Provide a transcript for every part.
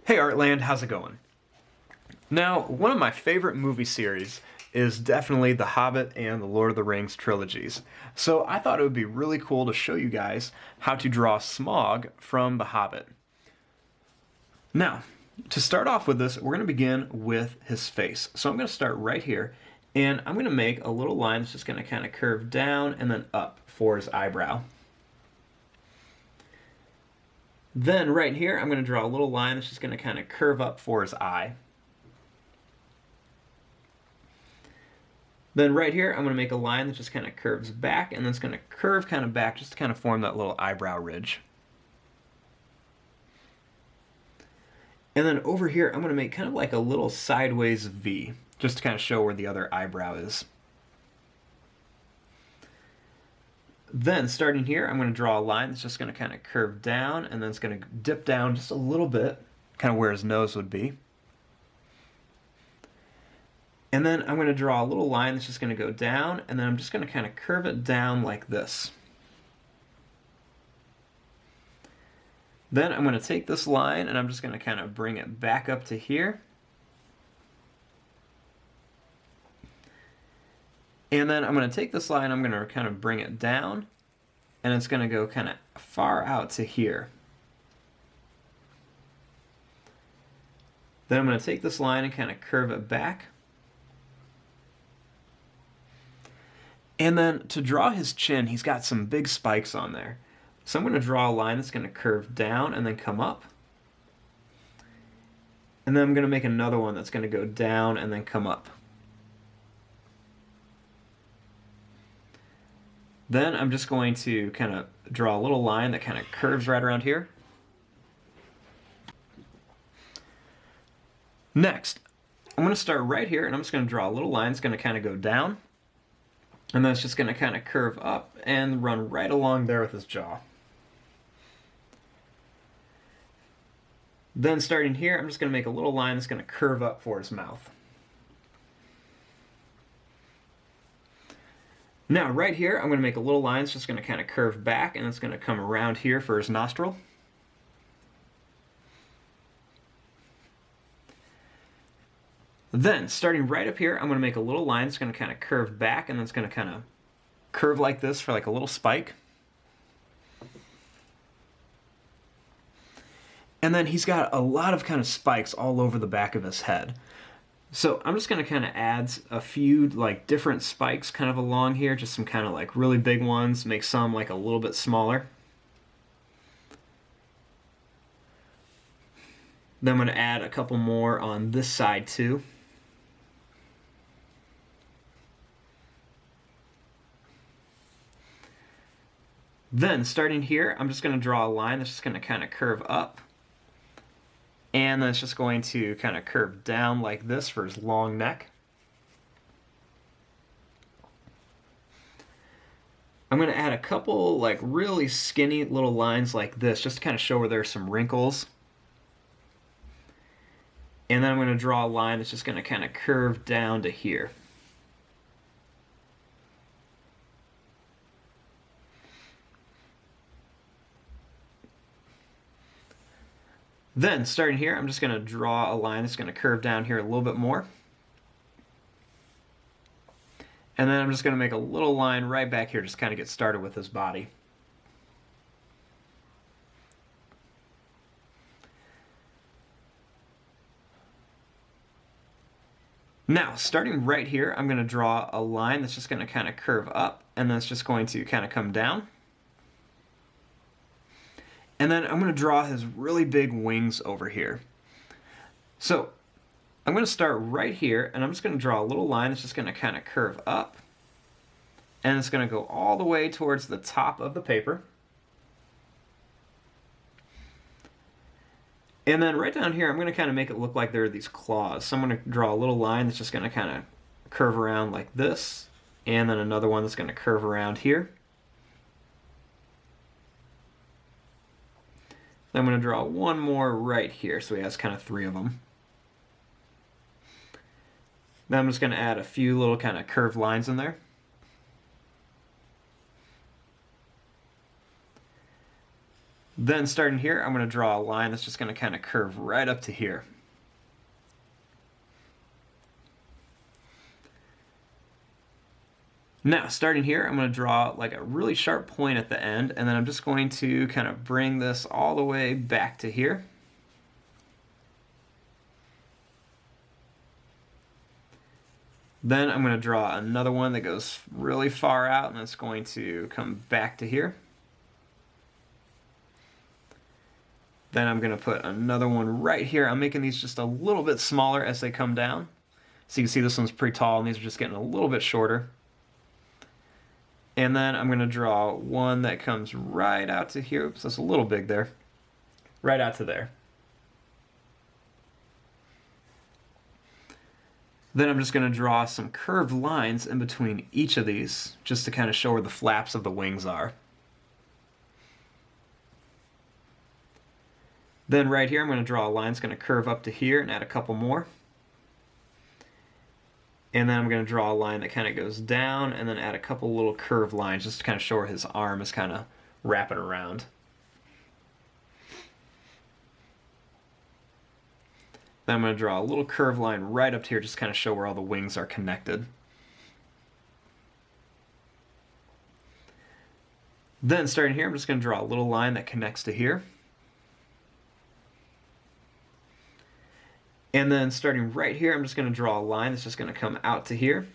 Hey Artland, how's it going? Now, one of my favorite movie series is definitely The Hobbit and the Lord of the Rings trilogies. So I thought it would be really cool to show you guys how to draw Smaug from The Hobbit. Now, to start off with this, we're going to begin with his face. So I'm going to start right here, and I'm going to make a little line that's just going to kind of curve down and then up for his eyebrow. Then right here, I'm going to draw a little line that's just going to kind of curve up for his eye. Then right here, I'm going to make a line that just kind of curves back, and then it's going to curve kind of back just to kind of form that little eyebrow ridge. And then over here, I'm going to make kind of like a little sideways V, just to kind of show where the other eyebrow is. Then, starting here, I'm going to draw a line that's just going to kind of curve down, and then it's going to dip down just a little bit, kind of where his nose would be. And then I'm going to draw a little line that's just going to go down, and then I'm just going to kind of curve it down like this. Then I'm going to take this line, and I'm just going to kind of bring it back up to here. And then I'm going to take this line, I'm going to kind of bring it down, and it's going to go kind of far out to here. Then I'm going to take this line and kind of curve it back. And then to draw his chin, he's got some big spikes on there. So I'm going to draw a line that's going to curve down and then come up. And then I'm going to make another one that's going to go down and then come up. Then I'm just going to kind of draw a little line that kind of curves right around here. Next, I'm going to start right here, and I'm just going to draw a little line that's going to kind of go down. And then it's just going to kind of curve up and run right along there with his jaw. Then starting here, I'm just going to make a little line that's going to curve up for his mouth. Now, right here, I'm going to make a little line that's just going to kind of curve back, and it's going to come around here for his nostril. Then, starting right up here, I'm going to make a little line that's going to kind of curve back, and then it's going to kind of curve like this for like a little spike. And then he's got a lot of kind of spikes all over the back of his head. So I'm just going to kind of add a few like different spikes kind of along here, just some kind of like really big ones, make some like a little bit smaller. Then I'm going to add a couple more on this side too. Then starting here, I'm just going to draw a line that's just going to kind of curve up. And then it's just going to kind of curve down like this for his long neck. I'm going to add a couple like really skinny little lines like this just to kind of show where there's some wrinkles. And then I'm going to draw a line that's just going to kind of curve down to here. Then, starting here, I'm just going to draw a line that's going to curve down here a little bit more. And then I'm just going to make a little line right back here, just kind of get started with his body. Now, starting right here, I'm going to draw a line that's just going to kind of curve up, and then it's just going to kind of come down. And then I'm going to draw his really big wings over here. So I'm going to start right here, and I'm just going to draw a little line that's just going to kind of curve up. And it's going to go all the way towards the top of the paper. And then right down here, I'm going to kind of make it look like there are these claws. So I'm going to draw a little line that's just going to kind of curve around like this. And then another one that's going to curve around here. I'm going to draw one more right here, so he has kind of three of them. Then I'm just going to add a few little kind of curved lines in there. Then starting here, I'm going to draw a line that's just going to kind of curve right up to here. Now, starting here, I'm going to draw like a really sharp point at the end, and then I'm just going to kind of bring this all the way back to here. Then I'm going to draw another one that goes really far out, and it's going to come back to here. Then I'm going to put another one right here. I'm making these just a little bit smaller as they come down. So you can see this one's pretty tall, and these are just getting a little bit shorter. And then I'm going to draw one that comes right out to here. Oops, that's a little big there. Right out to there. Then I'm just going to draw some curved lines in between each of these, just to kind of show where the flaps of the wings are. Then right here, I'm going to draw a line that's going to curve up to here and add a couple more. And then I'm going to draw a line that kind of goes down and then add a couple little curved lines just to kind of show where his arm is kind of wrapping around. Then I'm going to draw a little curved line right up here just to kind of show where all the wings are connected. Then starting here, I'm just going to draw a little line that connects to here. And then starting right here, I'm just going to draw a line that's just going to come out to here.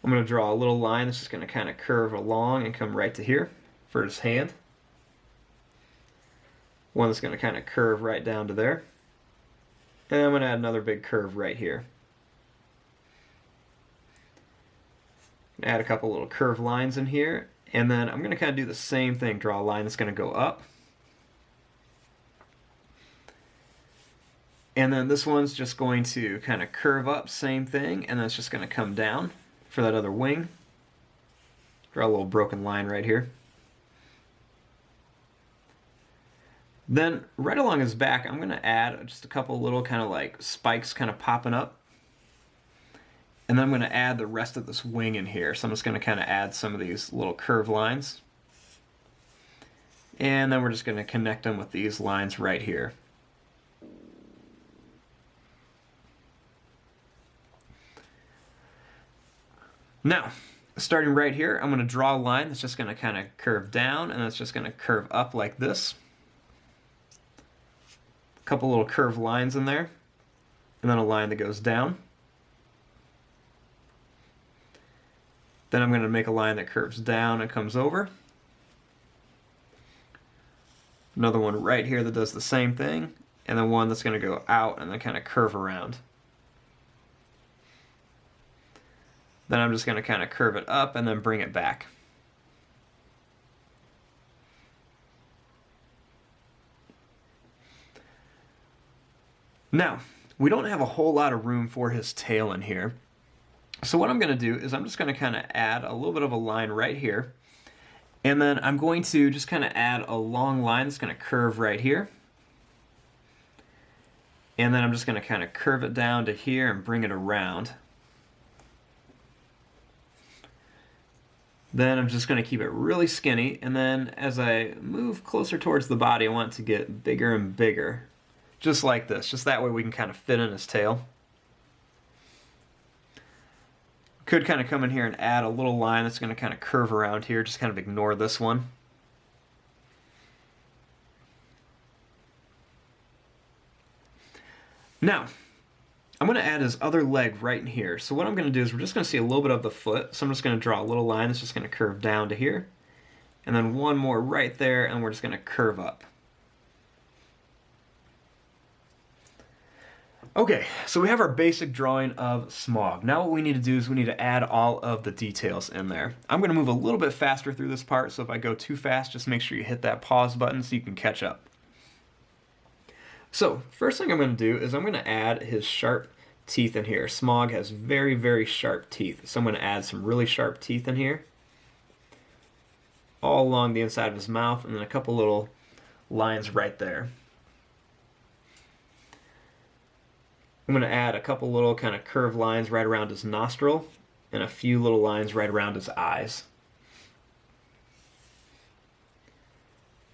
I'm going to draw a little line that's just going to kind of curve along and come right to here for his hand. One that's going to kind of curve right down to there. And I'm going to add another big curve right here. Add a couple little curved lines in here. And then I'm going to kind of do the same thing, draw a line that's going to go up. And then this one's just going to kind of curve up, same thing, and then it's just going to come down for that other wing. Draw a little broken line right here. Then right along his back, I'm going to add just a couple little kind of like spikes kind of popping up. And then I'm going to add the rest of this wing in here. So I'm just going to kind of add some of these little curved lines. And then we're just going to connect them with these lines right here. Now, starting right here, I'm going to draw a line that's just going to kind of curve down, and it's just going to curve up like this. A couple little curved lines in there, and then a line that goes down. Then I'm going to make a line that curves down and comes over. Another one right here that does the same thing, and then one that's going to go out and then kind of curve around. Then I'm just going to kind of curve it up and then bring it back. Now, we don't have a whole lot of room for his tail in here. So what I'm going to do is I'm just going to kind of add a little bit of a line right here. And then I'm going to just kind of add a long line that's going to curve right here. And then I'm just going to kind of curve it down to here and bring it around. Then I'm just going to keep it really skinny, and then as I move closer towards the body, I want it to get bigger and bigger. Just like this, just that way we can kind of fit in his tail. Could kind of come in here and add a little line that's going to kind of curve around here, just kind of ignore this one. Now, I'm going to add his other leg right in here. So what I'm going to do is we're just going to see a little bit of the foot. So I'm just going to draw a little line that's just going to curve down to here. And then one more right there, and we're just going to curve up. Okay, so we have our basic drawing of Smaug. Now what we need to do is we need to add all of the details in there. I'm going to move a little bit faster through this part, so if I go too fast, just make sure you hit that pause button so you can catch up. So, first thing I'm going to do is I'm going to add his sharp teeth in here. Smaug has very, very sharp teeth. So I'm going to add some really sharp teeth in here. All along the inside of his mouth, and then a couple little lines right there. I'm going to add a couple little kind of curved lines right around his nostril, and a few little lines right around his eyes.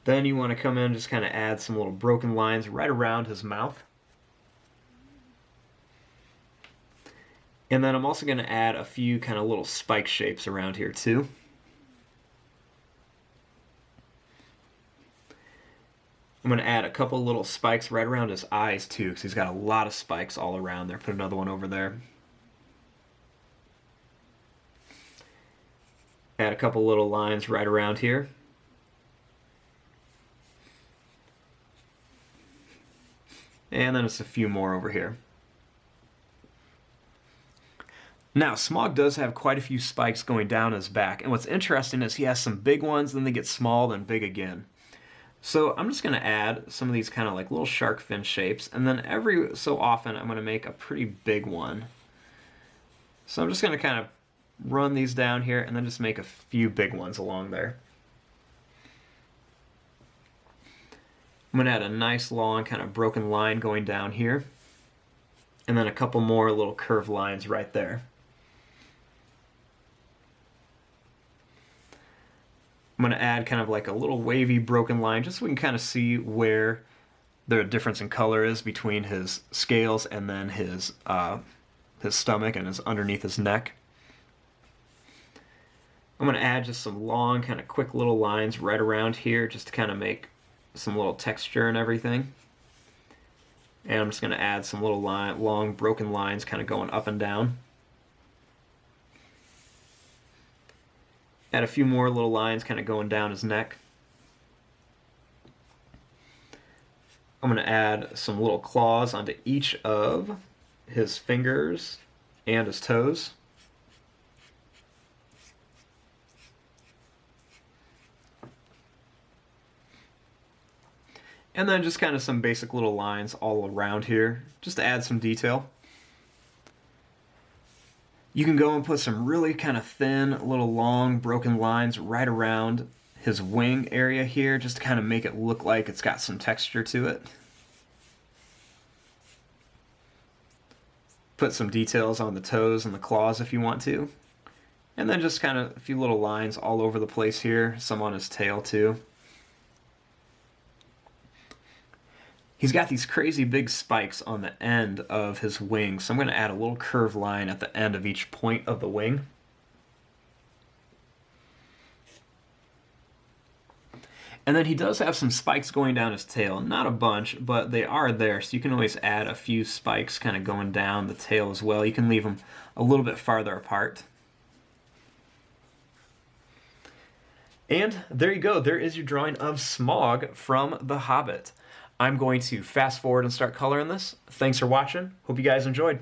Then you want to come in and just kind of add some little broken lines right around his mouth. And then I'm also going to add a few kind of little spike shapes around here too. I'm going to add a couple little spikes right around his eyes too, because he's got a lot of spikes all around there. Put another one over there. Add a couple little lines right around here. And then just a few more over here. Now, Smaug does have quite a few spikes going down his back, and what's interesting is he has some big ones, then they get small, then big again. So I'm just going to add some of these kind of like little shark fin shapes, and then every so often I'm going to make a pretty big one. So I'm just going to kind of run these down here, and then just make a few big ones along there. I'm going to add a nice long kind of broken line going down here, and then a couple more little curved lines right there. I'm going to add kind of like a little wavy broken line just so we can kind of see where the difference in color is between his scales and then his stomach and his underneath his neck. I'm going to add just some long kind of quick little lines right around here just to kind of make some little texture and everything. And I'm just going to add some little long broken lines kind of going up and down. Add a few more little lines kind of going down his neck. I'm going to add some little claws onto each of his fingers and his toes. And then just kind of some basic little lines all around here, just to add some detail. You can go and put some really kind of thin, little long, broken lines right around his wing area here, just to kind of make it look like it's got some texture to it. Put some details on the toes and the claws if you want to. And then just kind of a few little lines all over the place here, some on his tail too. He's got these crazy big spikes on the end of his wing, so I'm going to add a little curved line at the end of each point of the wing. And then he does have some spikes going down his tail. Not a bunch, but they are there, so you can always add a few spikes kind of going down the tail as well. You can leave them a little bit farther apart. And there you go. There is your drawing of Smaug from The Hobbit. I'm going to fast forward and start coloring this. Thanks for watching. Hope you guys enjoyed.